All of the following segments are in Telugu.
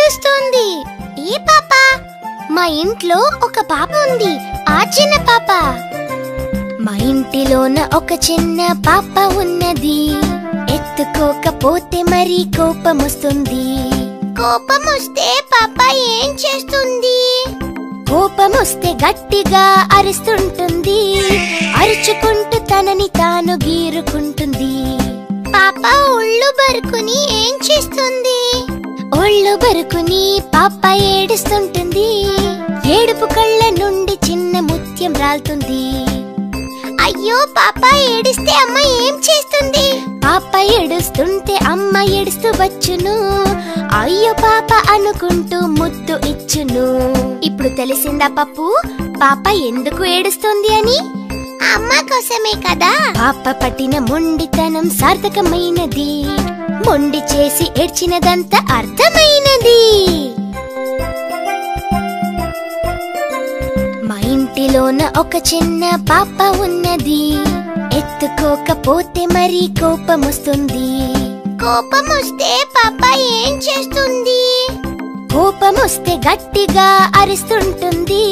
ఏడుస్తుంది. ఏ పాప? మా ఇంట్లో ఒక పాప ఉంది, ఆ చిన్న పాప. మా ఇంటిలోన ఒక చిన్న పాప ఉన్నది, ఎత్తుకోకపోతే మరి కోపమొస్తుంది. కోపమొస్తే పాప ఏం చేస్తుంది? కోపమొస్తే గట్టిగా అరుస్తుంటుంది, అరుచుకుంటూ తనని తాను గీరుకుంటుంది. పాప ఒళ్ళు బరుకుని ఏం చేస్తుంది? ఒళ్ళు బరుకుని పాప ఏడుస్తుంటుంది. ఏడుపు కళ్ళ నుండి చిన్న ముత్యం రాలుతుంది. అయ్యో పాప ఏడిస్తే అమ్మ ఏం చేస్తుంది? పాప ఏడుస్తుంటే అమ్మ ఏడుస్తూ వచ్చును. అయ్యో పాప అనుకుంటూ ముద్దు ఇచ్చును. ఇప్పుడు తెలిసిందా పప్పు, పాప ఎందుకు ఏడుస్తుంది అని? అమ్మ కోసమే కదా. పాప పట్టిన మొండితనం సార్థకమైనది, మొండి చేసి ఏడ్చినదంతా అర్థమైనది. మా ఇంటిలోన ఒక చిన్న పాప ఉన్నది, ఎత్తుకోకపోతే మరి కోపమొస్తుంది. కోపమొస్తే పాప ఏం చేస్తుంది? కోపమొస్తే గట్టిగా అరుస్తుంటుంది,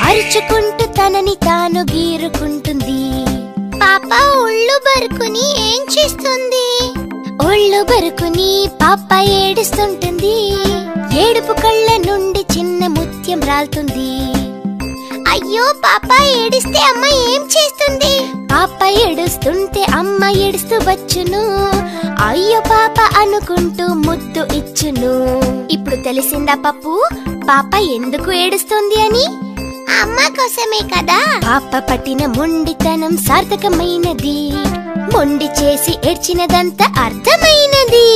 అరుచుకుంటూ తనని తాను గీరుకుంటుంది. పాప ఒళ్ళు బరుకుని ఏం చేస్తుంది? ఒళ్ళు బరుకుని పాప ఏడుస్తుంటుంది. ఏడుపు కళ్ళ నుండి చిన్న ముత్యం రాలుతుంది. అయ్యో పాప ఏడిస్తే అమ్మ ఏం చేస్తుంది? పాప ఏడుస్తుంటే అమ్మ ఏడుస్తూ వచ్చును. అయ్యో పాప అనుకుంటూ ముద్దు ఇచ్చును. ఇప్పుడు తెలిసిందా పప్పు, పాప ఎందుకు ఏడుస్తుంది అని? అమ్మ కోసమే కదా. పాప పట్టిన మొండితనం సార్థకమైనది, మొండి చేసి ఏడ్చినదంతా అర్థమైనది.